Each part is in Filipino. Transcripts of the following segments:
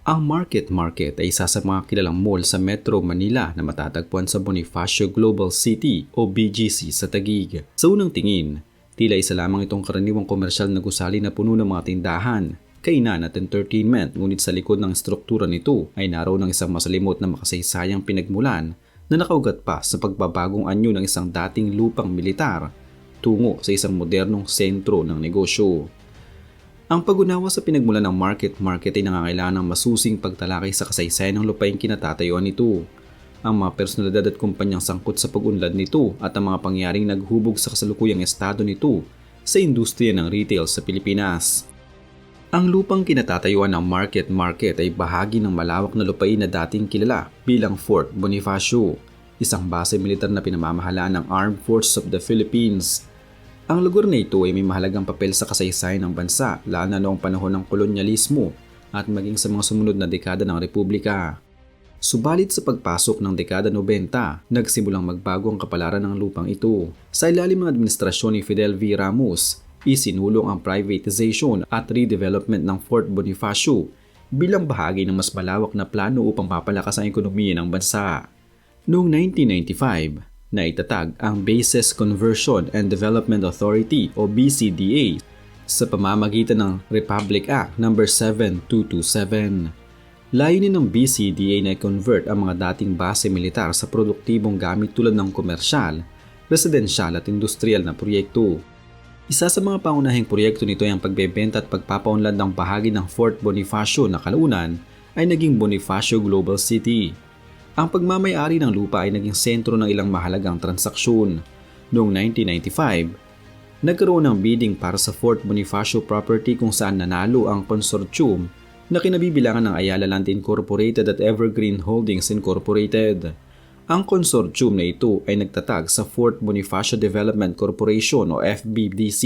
Ang Market Market ay isa sa mga kilalang mall sa Metro Manila na matatagpuan sa Bonifacio Global City o BGC sa Taguig. Sa unang tingin, tila isa lamang itong karaniwang komersyal na gusali na puno ng mga tindahan, kainan at entertainment, ngunit sa likod ng struktura nito ay naroon ng isang masalimot na makasaysayang pinagmulan na nakaugat pa sa pagbabagong anyo ng isang dating lupang militar tungo sa isang modernong sentro ng negosyo. Ang pag-unawa sa pinagmulan ng Market Market ay nangangailangan ng masusing pagtalakay sa kasaysayan ng lupaing kinatatayuan nito, ang mga personalidad at kumpanyang sangkot sa pag-unlad nito at ang mga pangyaring naghubog sa kasalukuyang estado nito sa industriya ng retail sa Pilipinas. Ang lupang kinatatayuan ng Market Market ay bahagi ng malawak na lupain na dating kilala bilang Fort Bonifacio, isang base militar na pinamamahalaan ng Armed Forces of the Philippines. Ang lugar na ito ay may mahalagang papel sa kasaysayan ng bansa, lalo na noong panahon ng kolonyalismo at maging sa mga sumunod na dekada ng Republika. Subalit sa pagpasok ng dekada 90, nagsimulang magbago ang kapalaran ng lupang ito. Sa ilalim ng administrasyon ni Fidel V. Ramos, isinulong ang privatization at redevelopment ng Fort Bonifacio bilang bahagi ng mas malawak na plano upang papalakas ang ekonomiya ng bansa. Noong 1995, naitatag ang Bases Conversion and Development Authority o BCDA sa pamamagitan ng Republic Act No. 7227. Layunin ng BCDA na i-convert ang mga dating base militar sa produktibong gamit tulad ng komersyal, residensyal at industrial na proyekto. Isa sa mga pangunahing proyekto nito ay ang pagbebenta at pagpapaunlad ng bahagi ng Fort Bonifacio na kalaunan ay naging Bonifacio Global City. Ang pagmamay-ari ng lupa ay naging sentro ng ilang mahalagang transaksyon. Noong 1995, nagkaroon ng bidding para sa Fort Bonifacio property kung saan nanalo ang consortium na kinabibilangan ng Ayala Land Incorporated at Evergreen Holdings Incorporated. Ang consortium na ito ay nagtatag sa Fort Bonifacio Development Corporation o FBDC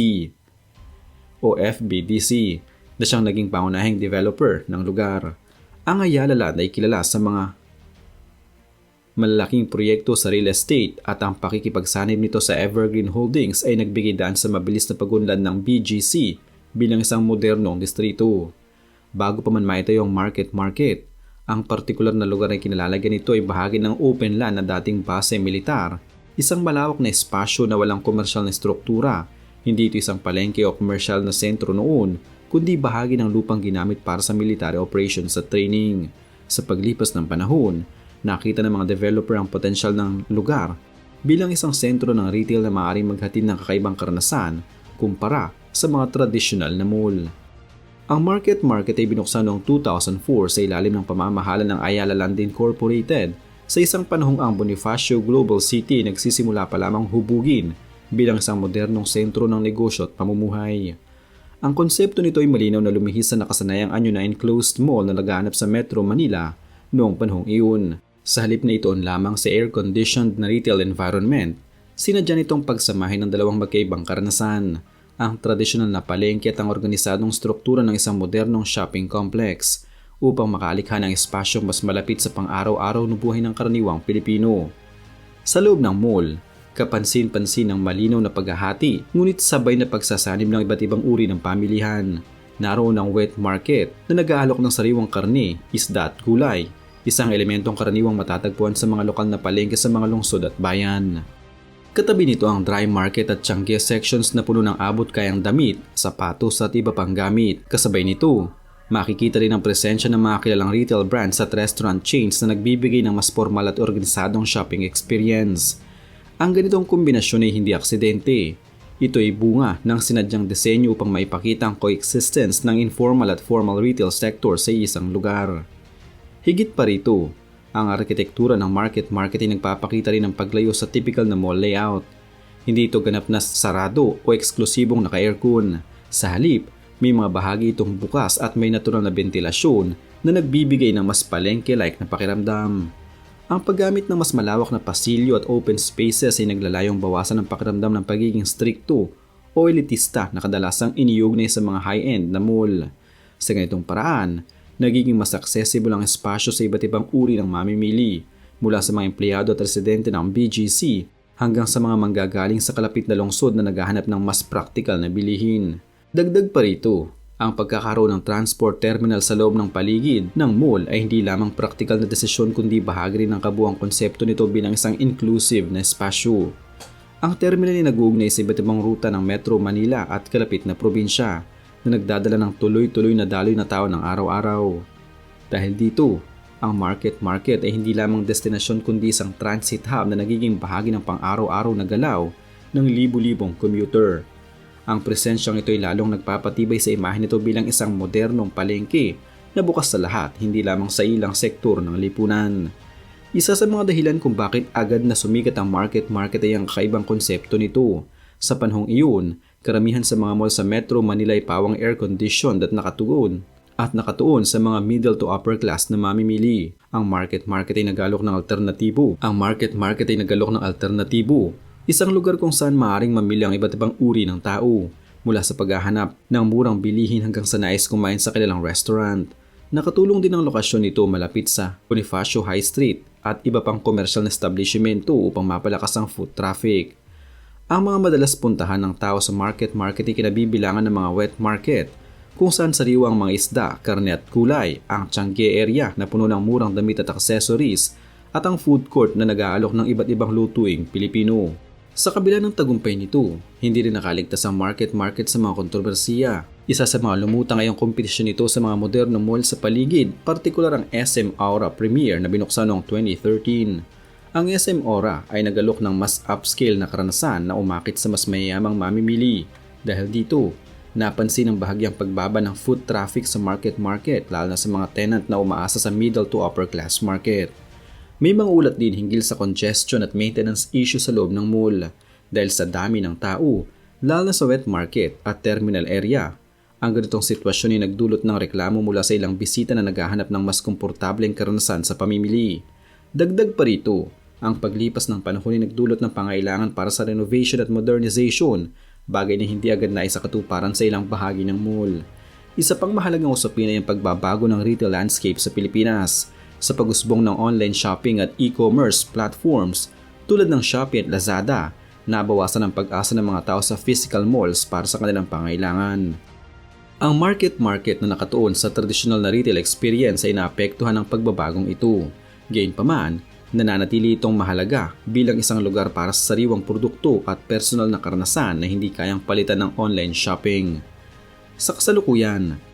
na siyang naging pangunahing developer ng lugar. Ang Ayala Land ay kilala sa mga malalaking proyekto sa real estate at ang pakikipagsanib nito sa Evergreen Holdings ay nagbigay daan sa mabilis na pag-unlad ng BGC bilang isang modernong distrito. Bago pa man maitayo ang Market Market, ang partikular na lugar na kinalalagyan nito ay bahagi ng open land na dating base militar, isang malawak na espasyo na walang komersyal na struktura. Hindi ito isang palengke o komersyal na sentro noon, kundi bahagi ng lupang ginamit para sa military operations at training. Sa paglipas ng panahon, nakita ng mga developer ang potensyal ng lugar bilang isang sentro ng retail na maaaring maghatid ng kakaibang karanasan kumpara sa mga tradisyonal na mall. Ang Market Market ay binuksan noong 2004 sa ilalim ng pamamahala ng Ayala Land Incorporated. Sa isang panahong ang Bonifacio Global City nagsisimula pa lamang hubugin bilang isang modernong sentro ng negosyo at pamumuhay. Ang konsepto nito ay malinaw na lumihis sa nakasanayang anyo na enclosed mall na nagaganap sa Metro Manila noong panahong iyon. Sa halip na itoon lamang sa air-conditioned na retail environment, sinadya nitong pagsamahin ng dalawang magkaibang karanasan, ang tradisyonal na palengke at ang organisadong struktura ng isang modernong shopping complex upang makalikha ng espasyong mas malapit sa pang-araw-araw na buhay ng karaniwang Pilipino. Sa loob ng mall, kapansin-pansin ang malinaw na paghahati ngunit sabay na pagsasanib ng iba't ibang uri ng pamilihan. Naroon ang wet market na nag-aalok ng sariwang karne, isda at gulay, isang elementong karaniwang matatagpuan sa mga lokal na palengke sa mga lungsod at bayan. Katabi nito ang dry market at Tiangge sections na puno ng abot-kayang damit, sapatos at iba pang gamit. Kasabay nito, makikita rin ang presensya ng mga kilalang retail brands at restaurant chains na nagbibigay ng mas formal at organisadong shopping experience. Ang ganitong kombinasyon ay hindi aksidente. Ito ay bunga ng sinadyang disenyo upang maipakita ang coexistence ng informal at formal retail sector sa isang lugar. Higit pa rito, ang arkitektura ng Market Market ay nagpapakita rin ng paglayo sa typical na mall layout. Hindi ito ganap na sarado o eksklusibong naka-aircon. Sa halip, may mga bahagi itong bukas at may natural na bentilasyon na nagbibigay ng mas palengke-like na pakiramdam. Ang paggamit ng mas malawak na pasilyo at open spaces ay naglalayong bawasan ng pakiramdam ng pagiging strikto o elitista na kadalasang iniugnay sa mga high-end na mall. Sa ganitong paraan, nagiging mas accessible ang espasyo sa iba't ibang uri ng mamimili, mula sa mga empleyado at residente ng BGC hanggang sa mga manggagaling sa kalapit na lungsod na naghahanap ng mas praktikal na bilihin. Dagdag pa rito, Ang pagkakaroon ng transport terminal sa loob ng paligid ng mall ay hindi lamang praktikal na desisyon kundi bahagi rin ng kabuuang konsepto nito bilang isang inclusive na espasyo. Ang terminal ay nag-uugnay sa iba't ibang ruta ng Metro Manila at kalapit na probinsya na nagdadala ng tuloy-tuloy na daloy na tao ng araw-araw. Dahil dito, ang market ay hindi lamang destinasyon kundi isang transit hub na nagiging bahagi ng pang-araw-araw na galaw ng libu-libong commuter. Ang presensyang ito ay lalong nagpapatibay sa imahe nito bilang isang modernong palengke na bukas sa lahat, hindi lamang sa ilang sektor ng lipunan. Isa sa mga dahilan kung bakit agad na sumikat ang market ay ang kakaibang konsepto nito. Sa panahong iyon, karamihan sa mga mall sa Metro Manila ay pawang air-conditioned at nakatuon sa mga middle to upper class na mamimili. Ang market ay nagalok ng alternatibo. Isang lugar kung saan maaaring mamili ang iba't ibang uri ng tao, mula sa paghahanap ng murang bilihin hanggang sa nais kumain sa kilalang restaurant. Nakatulong din ang lokasyon nito malapit sa Bonifacio High Street at iba pang komersyal na establishmento upang mapalakas ang foot traffic. Ang mga madalas puntahan ng tao sa market ay kinabibilangan ng mga wet market, kung saan sariwang mga isda, karne at kulay, ang Tiangge area na puno ng murang damit at accessories, at ang food court na nag-aalok ng iba't ibang lutuing Pilipino. Sa kabila ng tagumpay nito, hindi rin nakaligtas ang market sa mga kontrobersiya. Isa sa mga lumutang ay ang kompetisyon nito sa mga modernong mall sa paligid, partikular ang SM Aura Premier na binuksan noong 2013. Ang SM Aura ay nagalok ng mas upscale na karanasan na umakit sa mas mayayamang mamimili. Dahil dito, napansin ang bahagyang pagbaba ng foot traffic sa market lalo na sa mga tenant na umaasa sa middle to upper class market. May mga ulat din hinggil sa congestion at maintenance issue sa loob ng mall dahil sa dami ng tao, lalo na sa wet market at terminal area. Ang ganitong sitwasyon ay nagdulot ng reklamo mula sa ilang bisita na naghahanap ng mas komportableng karanasan sa pamimili. Dagdag pa rito, ang paglipas ng panahon ay nagdulot ng pangailangan para sa renovation at modernization, bagay na hindi agad naisakatuparan sa ilang bahagi ng mall. Isa pang mahalagang usapin ay ang pagbabago ng retail landscape sa Pilipinas. Sa pag-usbong ng online shopping at e-commerce platforms tulad ng Shopee at Lazada, nabawasan ang pag-asa ng mga tao sa physical malls para sa kanilang pangailangan. Ang market na nakatuon sa tradisyonal na retail experience ay naapektuhan ng pagbabagong ito. Gayunpaman, nananatili itong mahalaga bilang isang lugar para sa sariwang produkto at personal na karanasan na hindi kayang palitan ng online shopping. Sa kasalukuyan,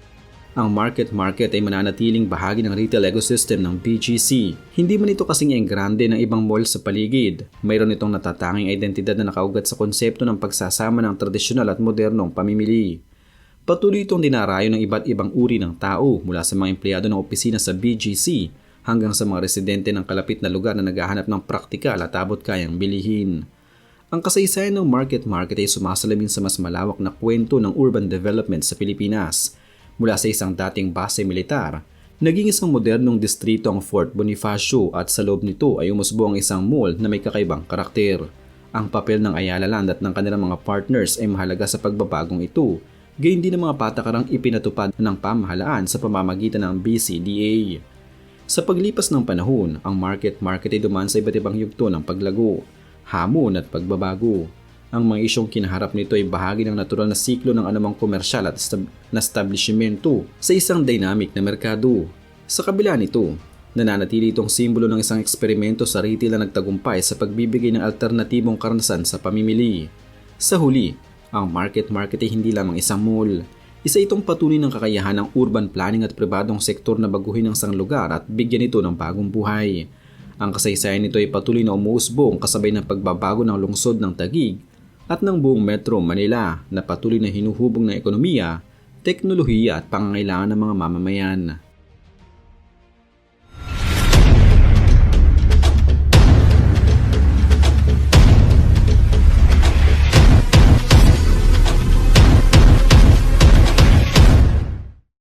ang market ay mananatiling bahagi ng retail ecosystem ng BGC. Hindi man ito kasing grande ng ibang mall sa paligid. Mayroon itong natatanging identidad na nakaugat sa konsepto ng pagsasama ng tradisyonal at modernong pamimili. Patuloy itong dinarayo ng iba't ibang uri ng tao mula sa mga empleyado ng opisina sa BGC hanggang sa mga residente ng kalapit na lugar na naghahanap ng praktikal at abot-kayang bilihin. Ang kasaysayan ng market ay sumasalamin sa mas malawak na kwento ng urban development sa Pilipinas. Mula sa isang dating base militar, naging isang modernong distrito ang Fort Bonifacio at sa loob nito ay umusbo ang isang mall na may kakaibang karakter. Ang papel ng Ayala Land at ng kanilang mga partners ay mahalaga sa pagbabagong ito, gayon din ang mga patakarang ipinatupad ng pamahalaan sa pamamagitan ng BCDA. Sa paglipas ng panahon, ang market ay dumaan sa iba't ibang yugto ng paglago, hamon at pagbabago. Ang mga isyong kinaharap nito ay bahagi ng natural na siklo ng anumang komersyal at na establishmento sa isang dynamic na merkado. Sa kabila nito, nananatili itong simbolo ng isang eksperimento sa retail na nagtagumpay sa pagbibigay ng alternatibong karanasan sa pamimili. Sa huli, ang market ay hindi lamang isang mall. Isa itong patunay ng kakayahan ng urban planning at pribadong sektor na baguhin ang isang lugar at bigyan ito ng bagong buhay. Ang kasaysayan nito ay patuloy na umuusbong kasabay ng pagbabago ng lungsod ng Taguig at ng buong Metro Manila na patuloy na hinuhubog ng ekonomiya, teknolohiya at pangangailangan ng mga mamamayan.